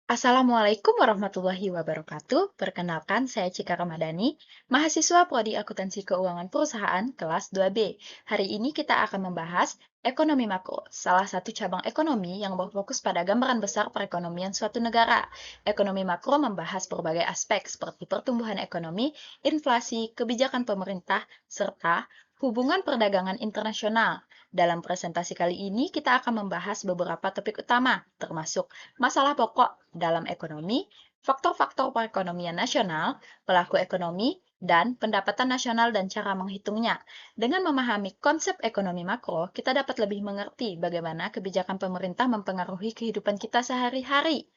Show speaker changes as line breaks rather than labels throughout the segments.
Assalamualaikum warahmatullahi wabarakatuh. Perkenalkan, saya Cika Ramadhani, mahasiswa Prodi Akuntansi Keuangan Perusahaan kelas 2B. Hari ini kita akan membahas ekonomi makro, salah satu cabang ekonomi yang berfokus pada gambaran besar perekonomian suatu negara. Ekonomi makro membahas berbagai aspek seperti pertumbuhan ekonomi, inflasi, kebijakan pemerintah, serta hubungan perdagangan internasional. Dalam presentasi kali ini, kita akan membahas beberapa topik utama, termasuk masalah pokok dalam ekonomi, faktor-faktor perekonomian nasional, pelaku ekonomi, dan pendapatan nasional dan cara menghitungnya. Dengan memahami konsep ekonomi makro, kita dapat lebih mengerti bagaimana kebijakan pemerintah mempengaruhi kehidupan kita sehari-hari,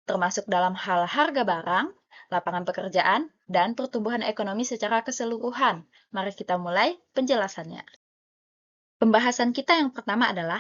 termasuk dalam hal harga barang, lapangan pekerjaan, dan pertumbuhan ekonomi secara keseluruhan. Mari kita mulai penjelasannya. Pembahasan kita yang pertama adalah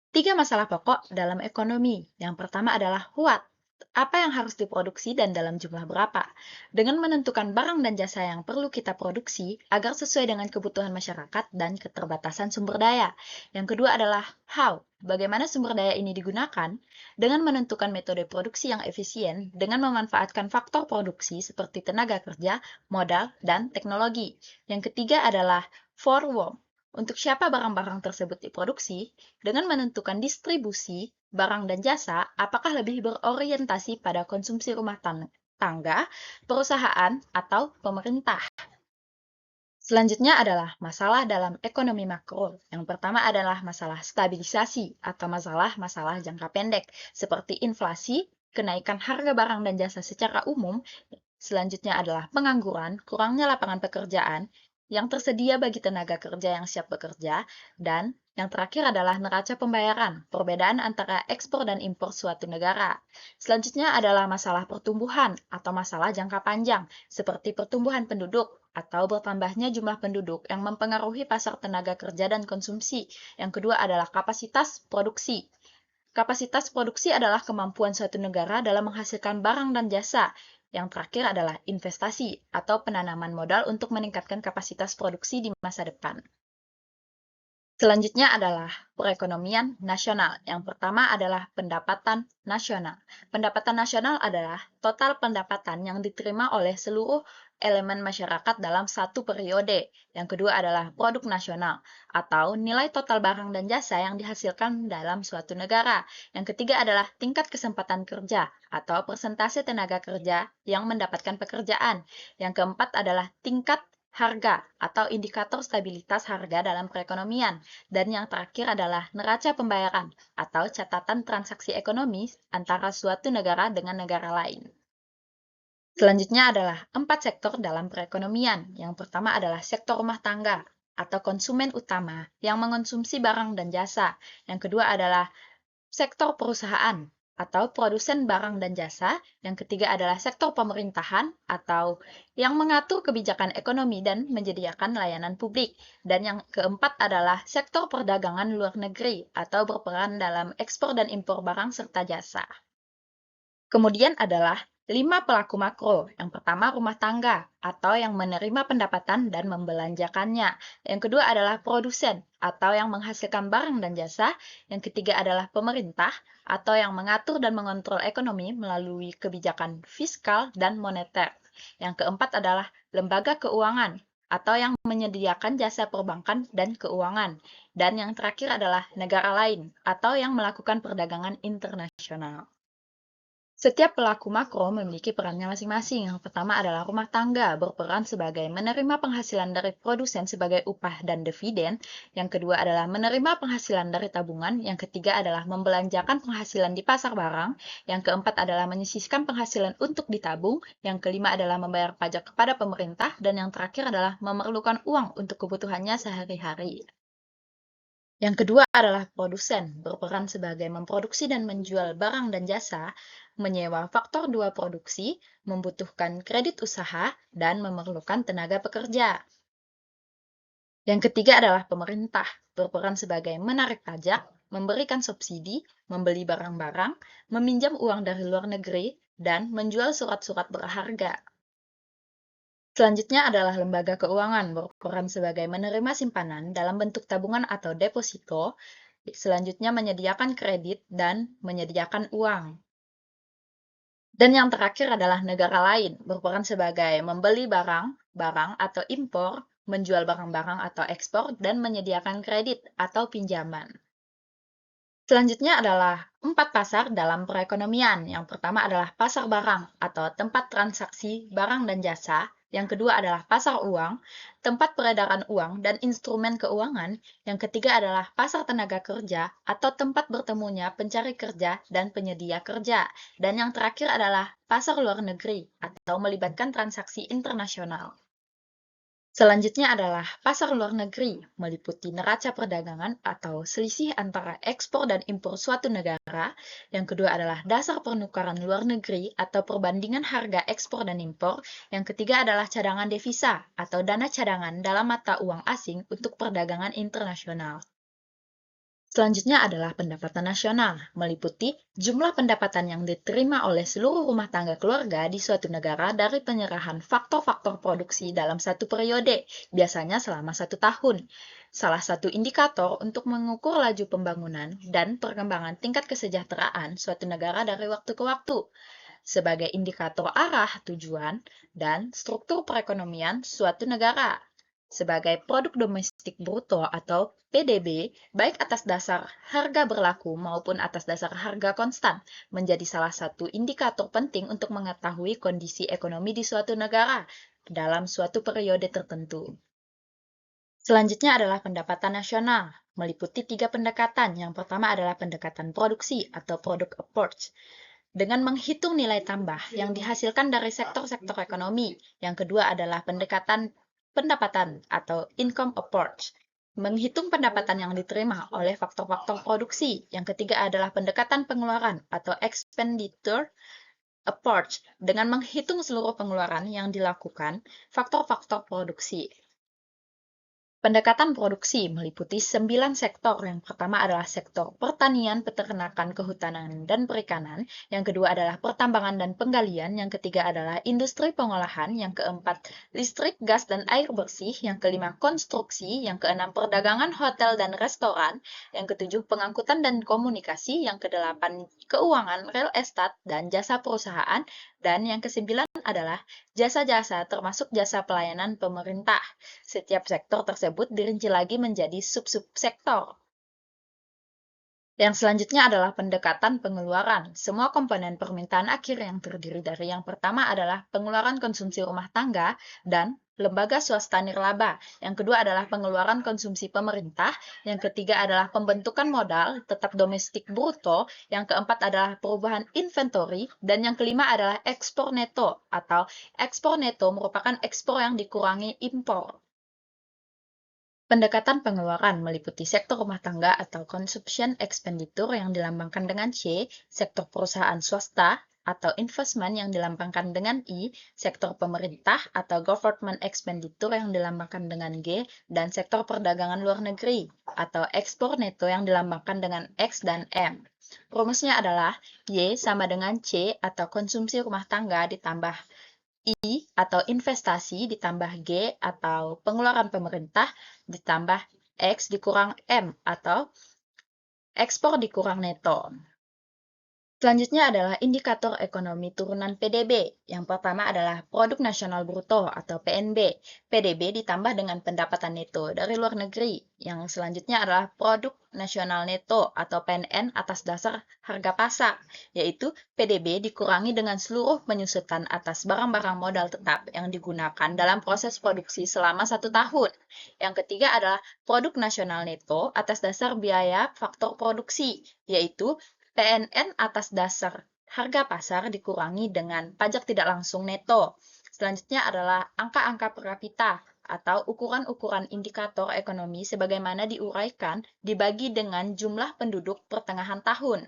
tiga masalah pokok dalam ekonomi. Yang pertama adalah what. Apa yang harus diproduksi dan dalam jumlah berapa? Dengan menentukan barang dan jasa yang perlu kita produksi agar sesuai dengan kebutuhan masyarakat dan keterbatasan sumber daya. Yang kedua adalah how. Bagaimana sumber daya ini digunakan? Dengan menentukan metode produksi yang efisien dengan memanfaatkan faktor produksi seperti tenaga kerja, modal, dan teknologi. Yang ketiga adalah for whom. Untuk siapa barang-barang tersebut diproduksi, dengan menentukan distribusi barang dan jasa, apakah lebih berorientasi pada konsumsi rumah tangga, perusahaan, atau pemerintah. Selanjutnya adalah masalah dalam ekonomi makro. Yang pertama adalah masalah stabilisasi atau masalah-masalah jangka pendek, seperti inflasi, kenaikan harga barang dan jasa secara umum. Selanjutnya adalah pengangguran, kurangnya lapangan pekerjaan, yang tersedia bagi tenaga kerja yang siap bekerja, dan yang terakhir adalah neraca pembayaran, perbedaan antara ekspor dan impor suatu negara. Selanjutnya adalah masalah pertumbuhan atau masalah jangka panjang, seperti pertumbuhan penduduk atau bertambahnya jumlah penduduk yang mempengaruhi pasar tenaga kerja dan konsumsi. Yang kedua adalah kapasitas produksi. Kapasitas produksi adalah kemampuan suatu negara dalam menghasilkan barang dan jasa. Yang terakhir adalah investasi atau penanaman modal untuk meningkatkan kapasitas produksi di masa depan. Selanjutnya adalah perekonomian nasional. Yang pertama adalah pendapatan nasional. Pendapatan nasional adalah total pendapatan yang diterima oleh seluruh elemen masyarakat dalam satu periode. Yang kedua adalah produk nasional, atau nilai total barang dan jasa yang dihasilkan dalam suatu negara. Yang ketiga adalah tingkat kesempatan kerja, atau persentase tenaga kerja yang mendapatkan pekerjaan. Yang keempat adalah tingkat harga atau indikator stabilitas harga dalam perekonomian. Dan yang terakhir adalah neraca pembayaran atau catatan transaksi ekonomi antara suatu negara dengan negara lain. Selanjutnya adalah 4 sektor dalam perekonomian. Yang pertama adalah sektor rumah tangga atau konsumen utama yang mengonsumsi barang dan jasa. Yang kedua adalah sektor perusahaan atau produsen barang dan jasa. Yang ketiga adalah sektor pemerintahan atau yang mengatur kebijakan ekonomi dan menyediakan layanan publik. Dan yang keempat adalah sektor perdagangan luar negeri atau berperan dalam ekspor dan impor barang serta jasa. Kemudian adalah 5 pelaku makro. Yang pertama rumah tangga atau yang menerima pendapatan dan membelanjakannya. Yang kedua adalah produsen atau yang menghasilkan barang dan jasa. Yang ketiga adalah pemerintah atau yang mengatur dan mengontrol ekonomi melalui kebijakan fiskal dan moneter. Yang keempat adalah lembaga keuangan atau yang menyediakan jasa perbankan dan keuangan. Dan yang terakhir adalah negara lain atau yang melakukan perdagangan internasional. Setiap pelaku makro memiliki perannya masing-masing. Yang pertama adalah rumah tangga, berperan sebagai menerima penghasilan dari produsen sebagai upah dan dividen. Yang kedua adalah menerima penghasilan dari tabungan. Yang ketiga adalah membelanjakan penghasilan di pasar barang. Yang keempat adalah menyisihkan penghasilan untuk ditabung. Yang kelima adalah membayar pajak kepada pemerintah. Dan yang terakhir adalah memerlukan uang untuk kebutuhannya sehari-hari. Yang kedua adalah produsen, berperan sebagai memproduksi dan menjual barang dan jasa, menyewa faktor dua produksi, membutuhkan kredit usaha, dan memerlukan tenaga pekerja. Yang ketiga adalah pemerintah, berperan sebagai menarik pajak, memberikan subsidi, membeli barang-barang, meminjam uang dari luar negeri, dan menjual surat-surat berharga. Selanjutnya adalah lembaga keuangan, berperan sebagai menerima simpanan dalam bentuk tabungan atau deposito, selanjutnya menyediakan kredit dan menyediakan uang. Dan yang terakhir adalah negara lain, berperan sebagai membeli barang atau impor, menjual barang-barang atau ekspor, dan menyediakan kredit atau pinjaman. Selanjutnya adalah 4 pasar dalam perekonomian. Yang pertama adalah pasar barang atau tempat transaksi barang dan jasa. Yang kedua adalah pasar uang, tempat peredaran uang dan instrumen keuangan. Yang ketiga adalah pasar tenaga kerja atau tempat bertemunya pencari kerja dan penyedia kerja. Dan yang terakhir adalah pasar luar negeri atau melibatkan transaksi internasional. Selanjutnya adalah pasar luar negeri, meliputi neraca perdagangan atau selisih antara ekspor dan impor suatu negara. Yang kedua adalah dasar penukaran luar negeri atau perbandingan harga ekspor dan impor. Yang ketiga adalah cadangan devisa atau dana cadangan dalam mata uang asing untuk perdagangan internasional. Selanjutnya adalah pendapatan nasional, meliputi jumlah pendapatan yang diterima oleh seluruh rumah tangga keluarga di suatu negara dari penyerahan faktor-faktor produksi dalam satu periode, biasanya selama 1 tahun. Salah satu indikator untuk mengukur laju pembangunan dan perkembangan tingkat kesejahteraan suatu negara dari waktu ke waktu, sebagai indikator arah tujuan dan struktur perekonomian suatu negara. Sebagai produk domestik bruto atau PDB, baik atas dasar harga berlaku maupun atas dasar harga konstan, menjadi salah satu indikator penting untuk mengetahui kondisi ekonomi di suatu negara dalam suatu periode tertentu. Selanjutnya adalah pendapatan nasional, meliputi 3 pendekatan. Yang pertama adalah pendekatan produksi atau product approach, dengan menghitung nilai tambah yang dihasilkan dari sektor-sektor ekonomi. Yang kedua adalah pendapatan atau income approach, menghitung pendapatan yang diterima oleh faktor-faktor produksi. Yang ketiga adalah pendekatan pengeluaran atau expenditure approach, dengan menghitung seluruh pengeluaran yang dilakukan faktor-faktor produksi. Pendekatan produksi meliputi 9 sektor. Yang pertama adalah sektor pertanian, peternakan, kehutanan, dan perikanan. Yang kedua adalah pertambangan dan penggalian. Yang ketiga adalah industri pengolahan. Yang keempat, listrik, gas, dan air bersih. Yang kelima, konstruksi. Yang keenam, perdagangan, hotel, dan restoran. Yang ketujuh, pengangkutan dan komunikasi. Yang kedelapan, keuangan, real estate, dan jasa perusahaan. Dan yang kesembilan adalah jasa-jasa termasuk jasa pelayanan pemerintah. Setiap sektor tersebut dirinci lagi menjadi sub-sub sektor. Yang selanjutnya adalah pendekatan pengeluaran. Semua komponen permintaan akhir yang terdiri dari yang pertama adalah pengeluaran konsumsi rumah tangga dan lembaga swasta nirlaba. Yang kedua adalah pengeluaran konsumsi pemerintah. Yang ketiga adalah pembentukan modal tetap domestik bruto. Yang keempat adalah perubahan inventory. Dan yang kelima adalah ekspor neto, atau ekspor neto merupakan ekspor yang dikurangi impor. Pendekatan pengeluaran meliputi sektor rumah tangga atau consumption expenditure yang dilambangkan dengan C, sektor perusahaan swasta atau investment yang dilambangkan dengan I, sektor pemerintah atau government expenditure yang dilambangkan dengan G, dan sektor perdagangan luar negeri atau ekspor neto yang dilambangkan dengan X dan M. Rumusnya adalah Y sama dengan C atau konsumsi rumah tangga ditambah I atau investasi ditambah G atau pengeluaran pemerintah ditambah X dikurang M atau ekspor dikurang neto. Selanjutnya adalah indikator ekonomi turunan PDB. Yang pertama adalah Produk Nasional Bruto atau PNB. PDB ditambah dengan pendapatan neto dari luar negeri. Yang selanjutnya adalah Produk Nasional Neto atau PNN atas dasar harga pasar, yaitu PDB dikurangi dengan seluruh penyusutan atas barang-barang modal tetap yang digunakan dalam proses produksi selama 1 tahun. Yang ketiga adalah Produk Nasional Neto atas dasar biaya faktor produksi, yaitu PNN atas dasar harga pasar dikurangi dengan pajak tidak langsung neto. Selanjutnya adalah angka-angka per kapita atau ukuran-ukuran indikator ekonomi sebagaimana diuraikan dibagi dengan jumlah penduduk pertengahan tahun.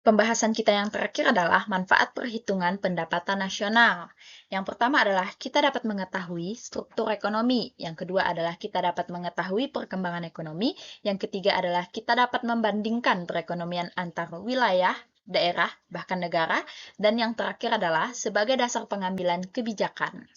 Pembahasan kita yang terakhir adalah manfaat perhitungan pendapatan nasional. Yang pertama adalah kita dapat mengetahui struktur ekonomi. Yang kedua adalah kita dapat mengetahui perkembangan ekonomi. Yang ketiga adalah kita dapat membandingkan perekonomian antar wilayah, daerah, bahkan negara. Dan yang terakhir adalah sebagai dasar pengambilan kebijakan.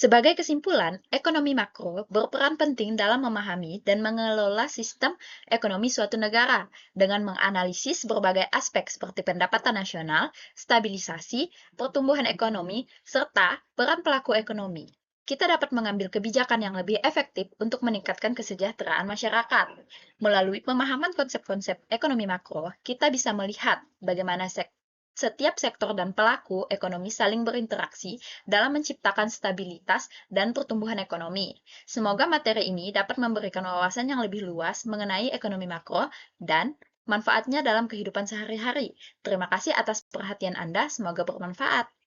Sebagai kesimpulan, ekonomi makro berperan penting dalam memahami dan mengelola sistem ekonomi suatu negara dengan menganalisis berbagai aspek seperti pendapatan nasional, stabilisasi, pertumbuhan ekonomi, serta peran pelaku ekonomi. Kita dapat mengambil kebijakan yang lebih efektif untuk meningkatkan kesejahteraan masyarakat. Melalui pemahaman konsep-konsep ekonomi makro, kita bisa melihat bagaimana setiap sektor dan pelaku ekonomi saling berinteraksi dalam menciptakan stabilitas dan pertumbuhan ekonomi. Semoga materi ini dapat memberikan wawasan yang lebih luas mengenai ekonomi makro dan manfaatnya dalam kehidupan sehari-hari. Terima kasih atas perhatian Anda, semoga bermanfaat.